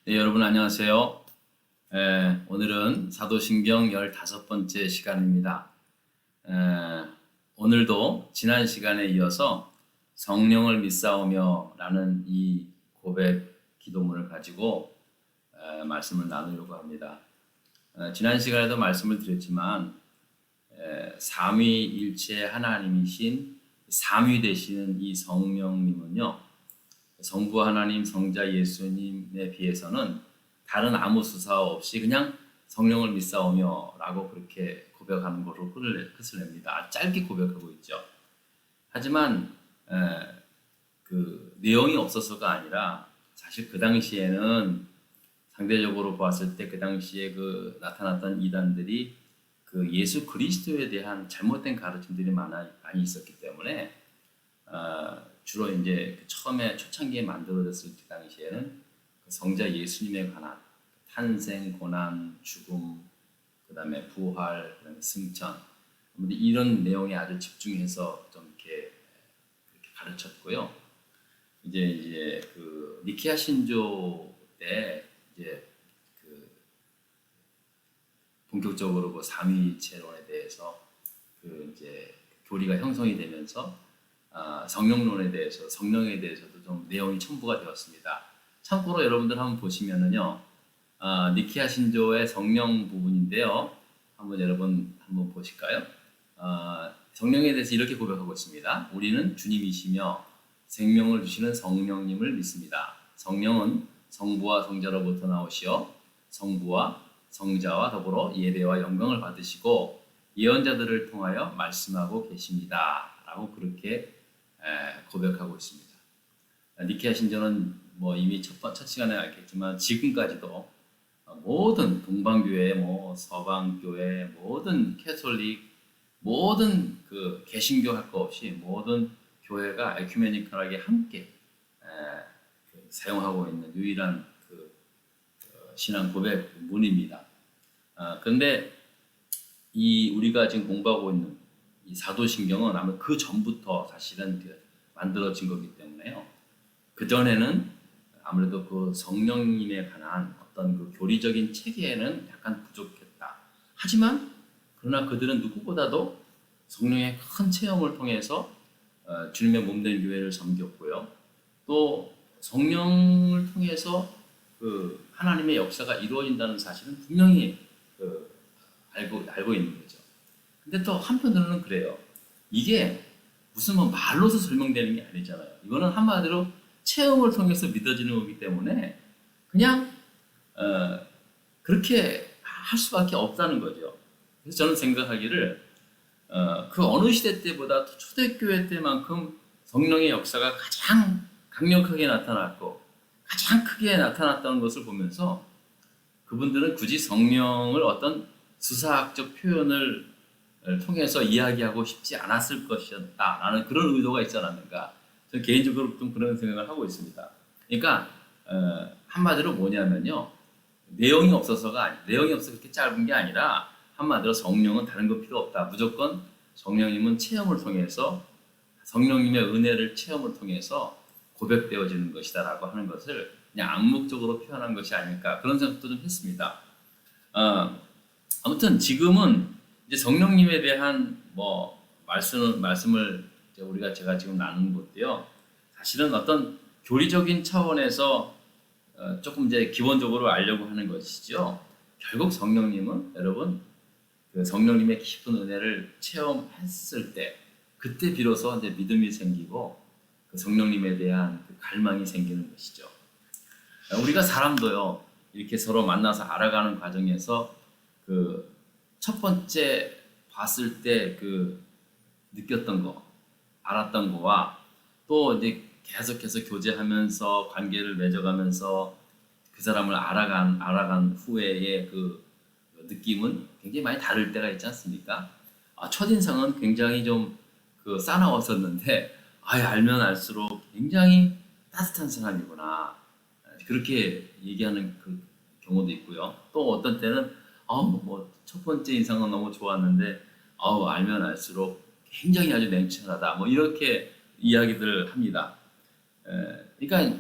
네, 여러분 안녕하세요. 오늘은 사도신경 15번째 시간입니다. 에, 오늘도 지난 시간에 이어서 성령을 믿사오며 라는 이 고백 기도문을 가지고 말씀을 나누려고 합니다. 지난 시간에도 말씀을 드렸지만 삼위일체 하나님이신 삼위 되시는 이 성령님은요, 성부 하나님, 성자 예수님에 비해서는 다른 아무 수사 없이 그냥 성령을 믿사오며 라고 그렇게 고백하는 것으로 끝을 냅니다. 짧게 고백하고 있죠. 하지만 그 내용이 없어서가 아니라 사실 그 당시에는 상대적으로 봤을 때 그 당시에 그 나타났던 이단들이 그 예수 그리스도에 대한 잘못된 가르침들이 많이 있었기 때문에 주로 이제 처음에 초창기에 만들어졌을 그 당시에는 그 성자 예수님에 관한 탄생, 고난, 죽음, 그다음에 부활, 그다음에 승천, 이런 내용에 아주 집중해서 좀 이렇게 그렇게 가르쳤고요. 이제 그 니케아 신조 때 이제 그 본격적으로 그 삼위일체론에 대해서 그 이제 교리가 형성이 되면서 성령론에 대해서, 성령에 대해서도 좀 내용이 첨부가 되었습니다. 참고로 여러분들 한번 보시면은요, 니케아 신조의 성령 부분인데요. 여러분 한번 보실까요? 성령에 대해서 이렇게 고백하고 있습니다. 우리는 주님이시며 생명을 주시는 성령님을 믿습니다. 성령은 성부와 성자로부터 나오시어 성부와 성자와 더불어 예배와 영광을 받으시고 예언자들을 통하여 말씀하고 계십니다. 라고 그렇게 고백하고 있습니다. 니케아 신조는 뭐 이미 첫 시간에 알겠지만 지금까지도 모든 동방교회, 서방교회, 모든 캐톨릭, 모든 그 개신교 할 거 없이 모든 교회가 에큐메니컬하게 함께 사용하고 있는 유일한 신앙 고백 문입니다. 그런데 이 우리가 지금 공부하고 있는 이 사도신경은 아마 그 전부터 사실은 만들어진 거기 때문에요. 그 전에는 아무래도 그 성령님에 관한 어떤 그 교리적인 체계에는 약간 부족했다. 하지만 그러나 그들은 누구보다도 성령의 큰 체험을 통해서 주님의 몸된 교회를 섬겼고요. 또 성령을 통해서 그 하나님의 역사가 이루어진다는 사실은 분명히 알고 있는 거죠. 근데 또 한편으로는 그래요. 이게 무슨 말로서 설명되는 게 아니잖아요. 이거는 한마디로 체험을 통해서 믿어지는 거기 때문에 그냥 그렇게 할 수밖에 없다는 거죠. 그래서 저는 생각하기를 그 어느 시대 때보다 초대교회 때만큼 성령의 역사가 가장 강력하게 나타났고 가장 크게 나타났다는 것을 보면서 그분들은 굳이 성령을 어떤 수사학적 표현을 통해서 이야기하고 싶지 않았을 것이었다라는 그런 의도가 있지 않았는가. 저는 개인적으로 좀 그런 생각을 하고 있습니다. 그러니까 한마디로 뭐냐면요, 내용이 없어서 그렇게 짧은 게 아니라 한마디로 성령은 다른 거 필요 없다. 무조건 성령님은 체험을 통해서 성령님의 은혜를 체험을 통해서 고백되어지는 것이다라고 하는 것을 그냥 암묵적으로 표현한 것이 아닐까, 그런 생각도 좀 했습니다. 아무튼 지금은 이제 성령님에 대한 말씀을 제가 지금 나누는 것도요, 사실은 어떤 교리적인 차원에서 조금 이제 기본적으로 알려고 하는 것이죠. 결국 성령님은 여러분 그 성령님의 깊은 은혜를 체험했을 때, 그때 비로소 이제 믿음이 생기고 그 성령님에 대한 그 갈망이 생기는 것이죠. 우리가 사람도요, 이렇게 서로 만나서 알아가는 과정에서 그 첫 번째 봤을 때 그 느꼈던 거, 알았던 거와 또 이제 계속해서 교제하면서 관계를 맺어가면서 그 사람을 알아간 후에의 그 느낌은 굉장히 많이 다를 때가 있지 않습니까? 첫인상은 굉장히 좀 싸나웠었는데 알면 알수록 굉장히 따뜻한 사람이구나, 그렇게 얘기하는 그 경우도 있고요. 또 어떤 때는 첫 번째 인상은 너무 좋았는데 알면 알수록 굉장히 아주 냉철하다, 이렇게 이야기들을 합니다. 그러니까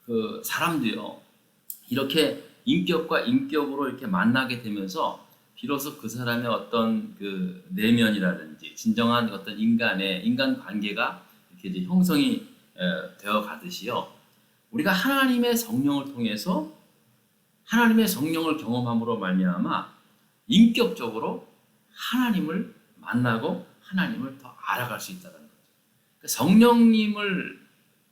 그 사람도요, 이렇게 인격과 인격으로 이렇게 만나게 되면서 비로소 그 사람의 어떤 그 내면이라든지 진정한 어떤 인간 관계가 이렇게 이제 형성이 되어 가듯이요. 우리가 하나님의 성령을 통해서 하나님의 성령을 경험함으로 말미암아 인격적으로 하나님을 만나고 하나님을 더 알아갈 수 있다는 거죠. 그러니까 성령님을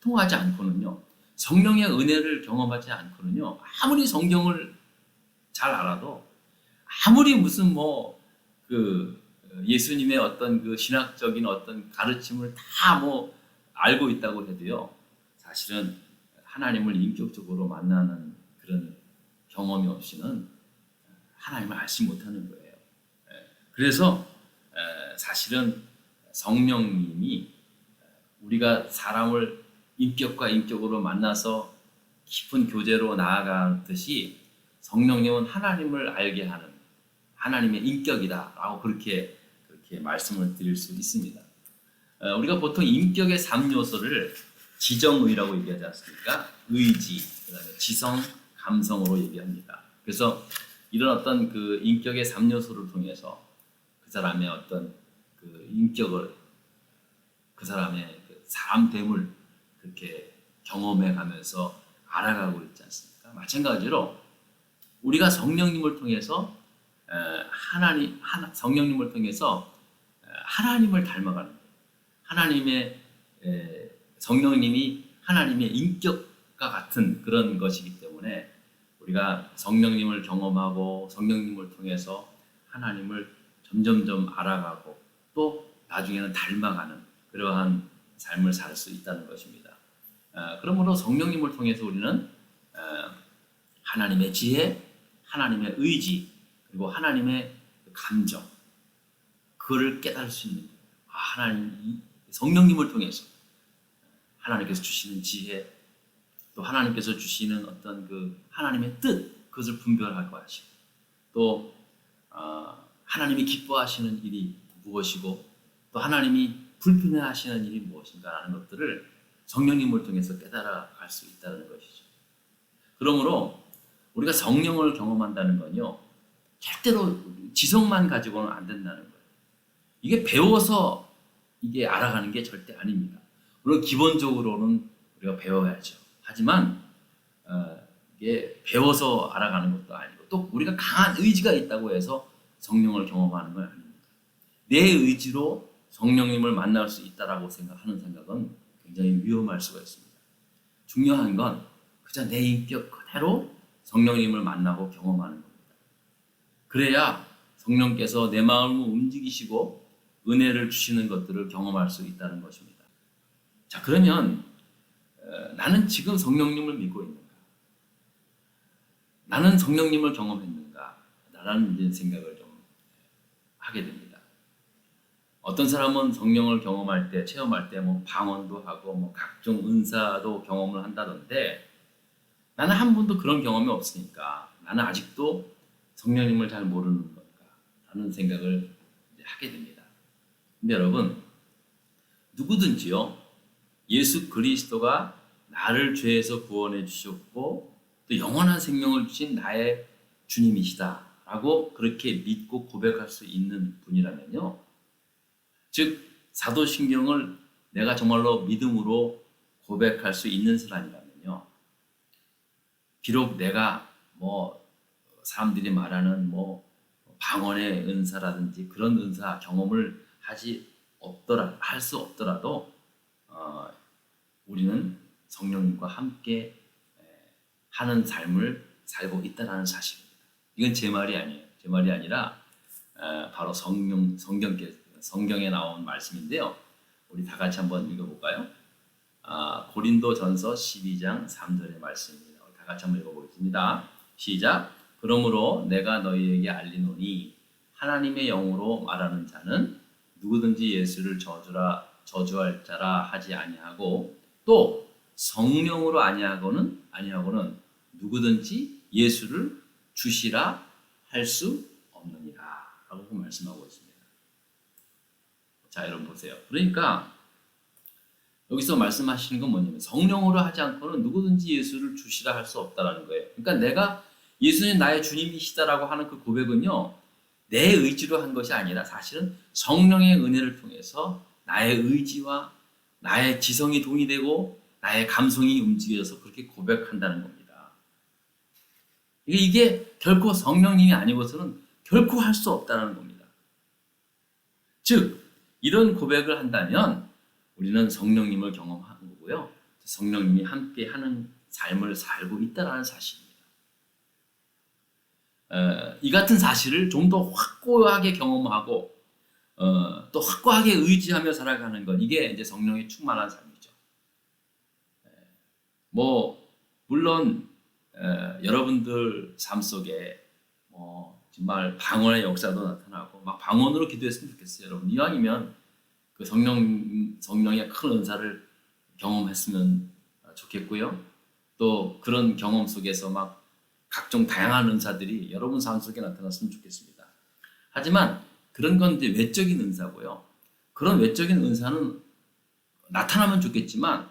통하지 않고는요, 성령의 은혜를 경험하지 않고는요, 아무리 성경을 잘 알아도, 아무리 무슨 그 예수님의 어떤 그 신학적인 어떤 가르침을 다 알고 있다고 해도요, 사실은 하나님을 인격적으로 만나는 그런 경험이 없이는 하나님을 알지 못하는 거예요. 그래서 사실은 성령님이 우리가 사람을 인격과 인격으로 만나서 깊은 교제로 나아가듯이 성령님은 하나님을 알게 하는 하나님의 인격이다라고 그렇게 말씀을 드릴 수 있습니다. 우리가 보통 인격의 3요소를 지정의라고 얘기하지 않습니까? 의지, 그다음에 지성, 감성으로 얘기합니다. 그래서 이런 어떤 그 인격의 3요소를 통해서 그 사람의 어떤 그 인격을, 그 사람의 그 사람됨을 그렇게 경험해 가면서 알아가고 있지 않습니까? 마찬가지로 우리가 성령님을 통해서 성령님을 통해서 하나님을 닮아가는 거예요. 하나님의 성령님이 하나님의 인격과 같은 그런 것이기 때문에 우리가 성령님을 경험하고 성령님을 통해서 하나님을 점점점 알아가고 또 나중에는 닮아가는 그러한 삶을 살 수 있다는 것입니다. 그러므로 성령님을 통해서 우리는 하나님의 지혜, 하나님의 의지, 그리고 하나님의 감정, 그거를 깨달을 수 있는 거예요. 하나님, 성령님을 통해서 하나님께서 주시는 지혜, 또 하나님께서 주시는 어떤 그 하나님의 뜻, 그것을 분별하고 하시고, 또 하나님이 기뻐하시는 일이 무엇이고, 또 하나님이 불편해하시는 일이 무엇인가라는 것들을 성령님을 통해서 깨달아 갈 수 있다는 것이죠. 그러므로 우리가 성령을 경험한다는 건요, 절대로 지성만 가지고는 안 된다는 거예요. 이게 배워서 이게 알아가는 게 절대 아닙니다. 물론 기본적으로는 우리가 배워야죠. 하지만 이게 배워서 알아가는 것도 아니고, 또 우리가 강한 의지가 있다고 해서 성령을 경험하는 건 아닙니다. 내 의지로 성령님을 만날 수 있다라고 생각하는 생각은 굉장히 위험할 수가 있습니다. 중요한 건 그저 내 인격 그대로 성령님을 만나고 경험하는 겁니다. 그래야 성령께서 내 마음을 움직이시고 은혜를 주시는 것들을 경험할 수 있다는 것입니다. 자, 그러면 나는 지금 성령님을 믿고 있는가? 나는 성령님을 경험했는가? 라는 생각을 좀 하게 됩니다. 어떤 사람은 성령을 경험할 때, 체험할 때 방언도 하고 각종 은사도 경험을 한다던데, 나는 한 번도 그런 경험이 없으니까 나는 아직도 성령님을 잘 모르는 건가? 라는 생각을 하게 됩니다. 근데 여러분, 누구든지요, 예수 그리스도가 나를 죄에서 구원해 주셨고 또 영원한 생명을 주신 나의 주님이시다 라고 그렇게 믿고 고백할 수 있는 분이라면요, 즉 사도신경을 내가 정말로 믿음으로 고백할 수 있는 사람이라면요, 비록 내가 사람들이 말하는 방언의 은사라든지 그런 은사 경험을 할 수 없더라도 우리는 성령님과 함께 하는 삶을 살고 있다는 사실입니다. 이건 제 말이 아니에요. 제 말이 아니라 바로 성경에 나온 말씀인데요. 우리 다 같이 한번 읽어볼까요? 고린도전서 12장 3절의 말씀입니다. 우리 다 같이 한번 읽어보겠습니다. 시작. 그러므로 내가 너희에게 알리노니 하나님의 영으로 말하는 자는 누구든지 예수를 저주할 자라 하지 아니하고, 또 성령으로 아니하고는 누구든지 예수를 주시라 할 수 없느니라 라고 말씀하고 있습니다. 자, 여러분 보세요. 그러니까 여기서 말씀하시는 건 뭐냐면 성령으로 하지 않고는 누구든지 예수를 주시라 할 수 없다라는 거예요. 그러니까 내가 예수님 나의 주님이시다라고 하는 그 고백은요, 내 의지로 한 것이 아니라 사실은 성령의 은혜를 통해서 나의 의지와 나의 지성이 동의되고 나의 감성이 움직여서 그렇게 고백한다는 겁니다. 이게 결코 성령님이 아니고서는 결코 할 수 없다는 겁니다. 즉 이런 고백을 한다면 우리는 성령님을 경험하는 거고요. 성령님이 함께하는 삶을 살고 있다는 사실입니다. 이 같은 사실을 좀 더 확고하게 경험하고 또 확고하게 의지하며 살아가는 것, 이게 이제 성령이 충만한 삶이죠. 뭐 물론 여러분들 삶 속에 뭐 정말 방언의 역사도 나타나고 막 방언으로 기도했으면 좋겠어요. 여러분 이왕이면 그 성령의 큰 은사를 경험했으면 좋겠고요. 또 그런 경험 속에서 막 각종 다양한 은사들이 여러분 삶 속에 나타났으면 좋겠습니다. 하지만 그런 건 이제 외적인 은사고요. 그런 외적인 은사는 나타나면 좋겠지만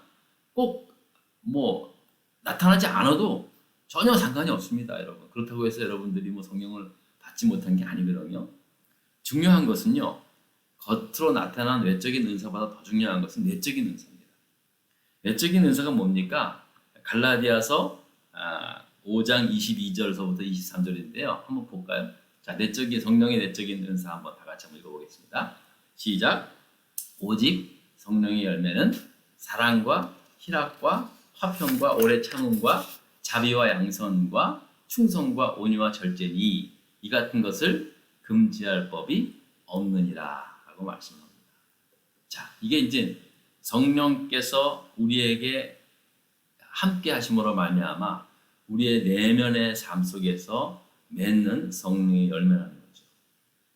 꼭 뭐 나타나지 않아도 전혀 상관이 없습니다, 여러분. 그렇다고 해서 여러분들이 뭐 성령을 받지 못한 게 아니거든요. 중요한 것은요, 겉으로 나타난 외적인 은사보다 더 중요한 것은 내적인 은사입니다. 내적인 은사가 뭡니까? 갈라디아서 5장 22절서부터 23절인데요. 한번 볼까요? 자, 성령의 내적인 은사 한번 다 같이 한번 읽어보겠습니다. 시작. 오직 성령의 열매는 사랑과 희락과 화평과 오래 참음과 자비와 양선과 충성과 온유와 절제니 이 같은 것을 금지할 법이 없느니라 라고 말씀합니다. 자, 이게 이제 성령께서 우리에게 함께 하심으로 말미암아 우리의 내면의 삶 속에서 맺는 성령의 열매라는 거죠.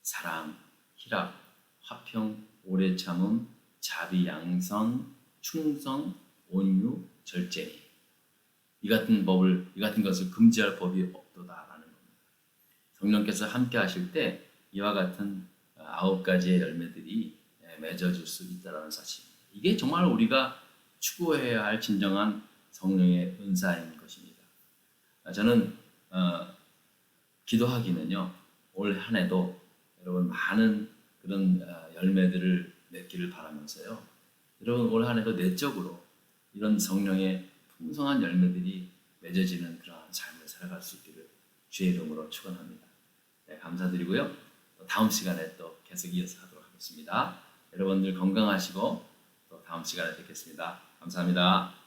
사랑, 희락, 화평, 오래 참음, 자비, 양선, 충성, 온유, 절제. 이 같은 것을 금지할 법이 없도다라는 겁니다. 성령께서 함께 하실 때 이와 같은 9가지의 열매들이 맺어질 수 있다는 사실입니다. 이게 정말 우리가 추구해야 할 진정한 성령의 은사인 것입니다. 저는 기도하기는요, 올 한 해도 여러분 많은 그런 열매들을 맺기를 바라면서요, 여러분 올 한 해도 내적으로 이런 성령의 풍성한 열매들이 맺어지는 그런 삶을 살아갈 수 있기를 주의 이름으로 축원합니다. 네, 감사드리고요. 또 다음 시간에 또 계속 이어서 하도록 하겠습니다. 여러분들 건강하시고 또 다음 시간에 뵙겠습니다. 감사합니다.